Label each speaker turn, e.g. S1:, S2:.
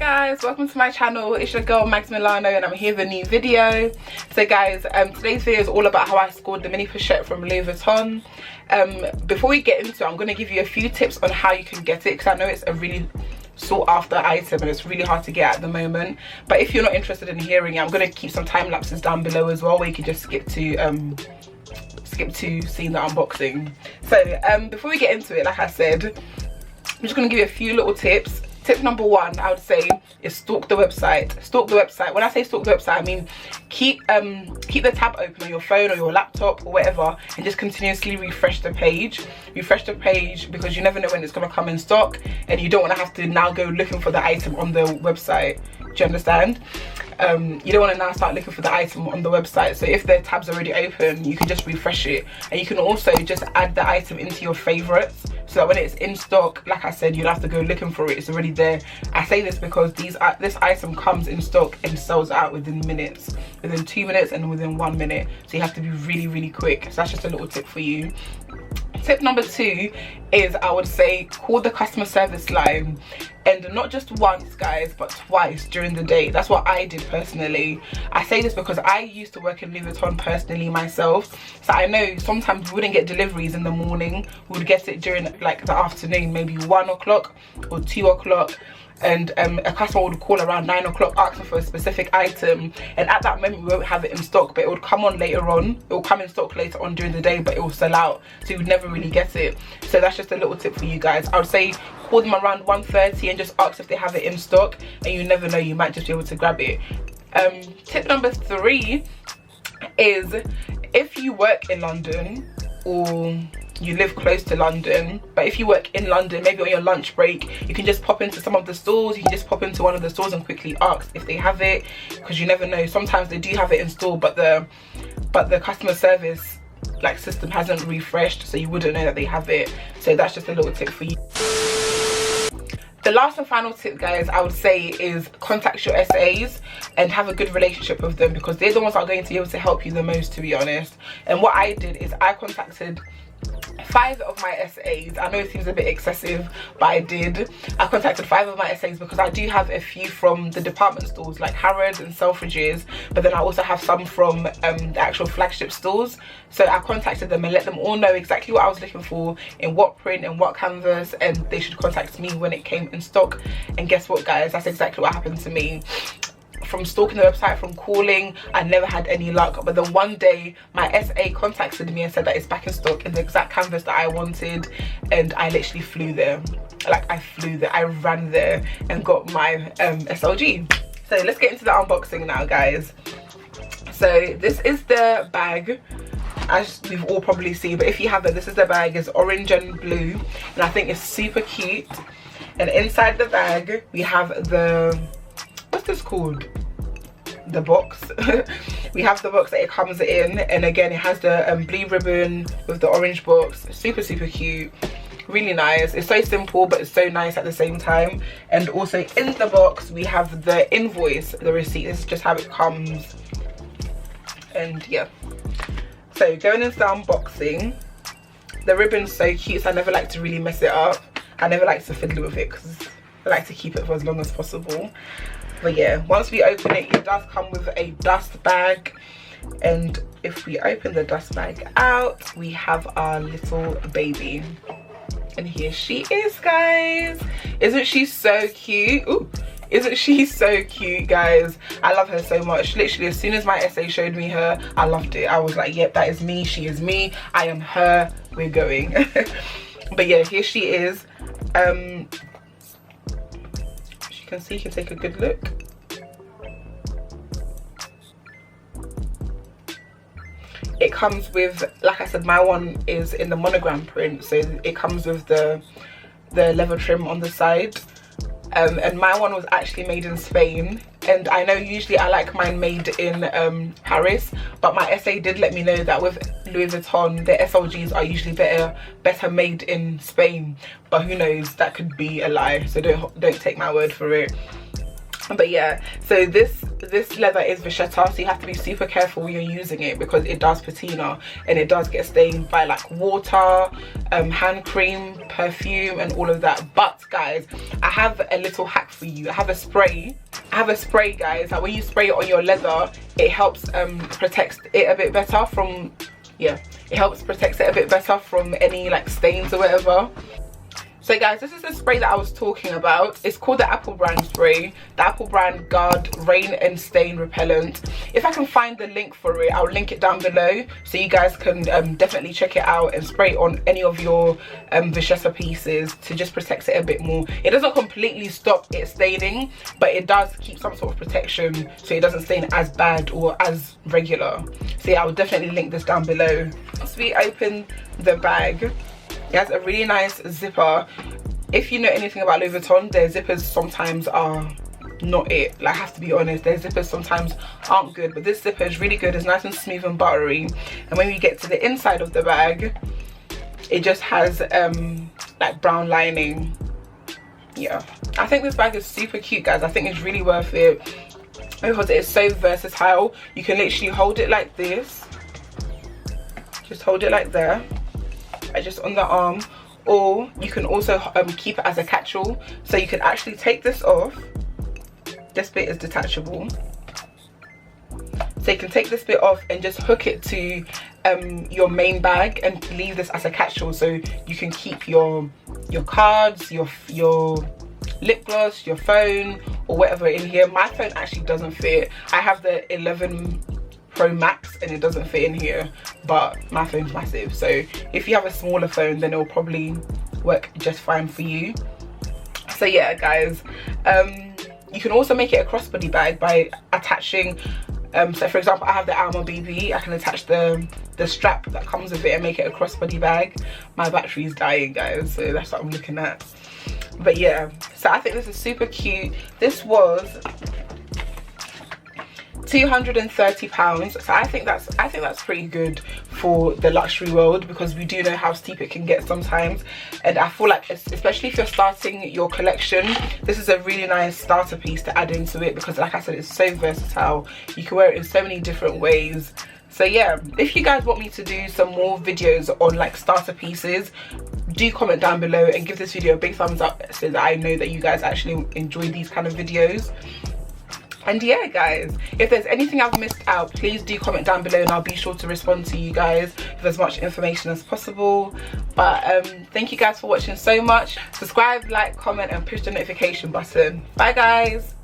S1: guys, welcome to my channel. It's your girl Magsmilano and I'm here with a new video. So guys, today's video is all about how I scored the mini pochette from Louis Vuitton. Before we get into it, I'm going to give you a few tips on how you can get it, because I know it's a really sought after item and it's really hard to get at the moment. But if you're not interested in hearing it, I'm going to keep some time lapses down below as well, where you can just skip to seeing the unboxing. So before we get into it, like I said, I'm just going to give you a few little tips. Tip number one, I would say, is stalk the website. Stalk the website. When I say stalk the website, I mean keep the tab open on your phone or your laptop or whatever, and just continuously refresh the page. Refresh the page, because you never know when it's going to come in stock, and you don't want to have to now go looking for the item on the website. Do you understand? You don't want to now start looking for the item on the website. So if the tab's already open, you can just refresh it, and you can also just add the item into your favorites, so that when it's in stock, like I said, you don't have to go looking for it, it's already there. I say this because this item comes in stock and sells out within minutes, within 2 minutes and within 1 minute, so you have to be really quick. So that's just a little tip for you. Tip number two is, I would say, call the customer service line, and not just once guys, but twice during the day. That's what I did personally. I say this because I used to work in Louis Vuitton personally myself, so I know sometimes we wouldn't get deliveries in the morning, we would get it during like the afternoon, maybe 1 o'clock or 2 o'clock, and a customer would call around 9 o'clock asking for a specific item, and at that moment we won't have it in stock, but it would come on later on. It will come in stock later on during the day, but it will sell out, so you would never really get it. So that's just a little tip for you guys. I would say call them around 1:30 and just ask if they have it in stock, and you never know, you might just be able to grab it. Tip number three is, if you work in London or you live close to London, but if you work in London, maybe on your lunch break, you can just pop into some of the stores. You can just pop into one of the stores and quickly ask if they have it, because you never know, sometimes they do have it in store, but the customer service like system hasn't refreshed, so you wouldn't know that they have it. So that's just a little tip for you. The last and final tip, guys, I would say, is contact your SAs and have a good relationship with them, because they're the ones that are going to be able to help you the most, to be honest. And what I did is I contacted 5 of my SAs. I know it seems a bit excessive, but I contacted 5 of my SAs, because I do have a few from the department stores like Harrods and Selfridges, but then I also have some from the actual flagship stores. So I contacted them and let them all know exactly what I was looking for, in what print and what canvas, and they should contact me when it came in stock. And guess what, guys, that's exactly what happened to me. From stalking the website, from calling, I never had any luck. But then one day my SA contacted me and said that it's back in stock in the exact canvas that I wanted, and I literally flew there. Like, I ran there and got my SLG. So let's get into the unboxing now, guys. So this is the bag, as we've all probably seen, but if you haven't, this is the bag. It's orange and blue, and I think it's super cute. And inside the bag we have the, what's this called, the box. We have the box that it comes in, and again it has the blue ribbon with the orange box. Super cute, really nice. It's so simple, but it's so nice at the same time. And also in the box we have the invoice, the receipt. This is just how it comes. And yeah, so going into the unboxing, the ribbon's so cute, so I never like to really mess it up. I never like to fiddle with it, because I like to keep it for as long as possible. But yeah, once we open it, it does come with a dust bag, and if we open the dust bag out, we have our little baby, and here she is, guys. Isn't she so cute? Ooh, isn't she so cute, guys? I love her so much. Literally, as soon as my SA showed me her, I loved it. I was like, yep, that is me, she is me, I am her, we're going. But yeah, here she is. You can see, you can take a good look. It comes with, like I said, my one is in the monogram print, so it comes with the leather trim on the side. And my one was actually made in Spain, and I know usually I like mine made in Paris, but my SA did let me know that with Louis Vuitton, their SLGs are usually better made in Spain, but who knows, that could be a lie, so don't take my word for it. But yeah, so this leather is vachetta, so you have to be super careful when you're using it because it does patina and it does get stained by like water, hand cream, perfume and all of that. But guys, I have a little hack for you. I have a spray guys, that when you spray it on your leather, it helps protect it a bit better from, yeah, it helps protect it a bit better from any like stains or whatever. So guys, this is the spray that I was talking about. It's called the Apple brand spray. The Apple brand Guard Rain and Stain Repellent. If I can find the link for it, I'll link it down below so you guys can definitely check it out and spray it on any of your vachetta pieces to just protect it a bit more. It doesn't completely stop it staining, but it does keep some sort of protection so it doesn't stain as bad or as regular. So yeah, I'll definitely link this down below. Once we open the bag, it has a really nice zipper. If you know anything about Louis Vuitton, their zippers sometimes are not it. Like, I have to be honest, their zippers sometimes aren't good, but this zipper is really good. It's nice and smooth and buttery. And when we get to the inside of the bag, it just has like brown lining. Yeah, I think this bag is super cute, guys. I think it's really worth it because it is so versatile. You can literally hold it like this, just hold it like that, just on the arm, or you can also keep it as a catch-all, so you can actually take this off. This bit is detachable, so you can take this bit off and just hook it to your main bag and leave this as a catch-all, so you can keep your cards, your lip gloss, your phone or whatever in here. My phone actually doesn't fit. I have the 11 Pro Max and it doesn't fit in here, but my phone's massive, so if you have a smaller phone then it'll probably work just fine for you. So yeah guys, you can also make it a crossbody bag by attaching so for example, I have the Alma BB. I can attach the strap that comes with it and make it a crossbody bag. My battery is dying, guys, so that's what I'm looking at. But yeah, so I think this is super cute. This was £230, so I think that's pretty good for the luxury world, because we do know how steep it can get sometimes. And I feel like, especially if you're starting your collection, this is a really nice starter piece to add into it, because like I said, it's so versatile. You can wear it in so many different ways. So yeah, if you guys want me to do some more videos on like starter pieces, do comment down below and give this video a big thumbs up so that I know that you guys actually enjoy these kind of videos. And yeah guys, if there's anything I've missed out, please do comment down below and I'll be sure to respond to you guys with as much information as possible. But thank you guys for watching so much. Subscribe, like, comment and push the notification button. Bye guys.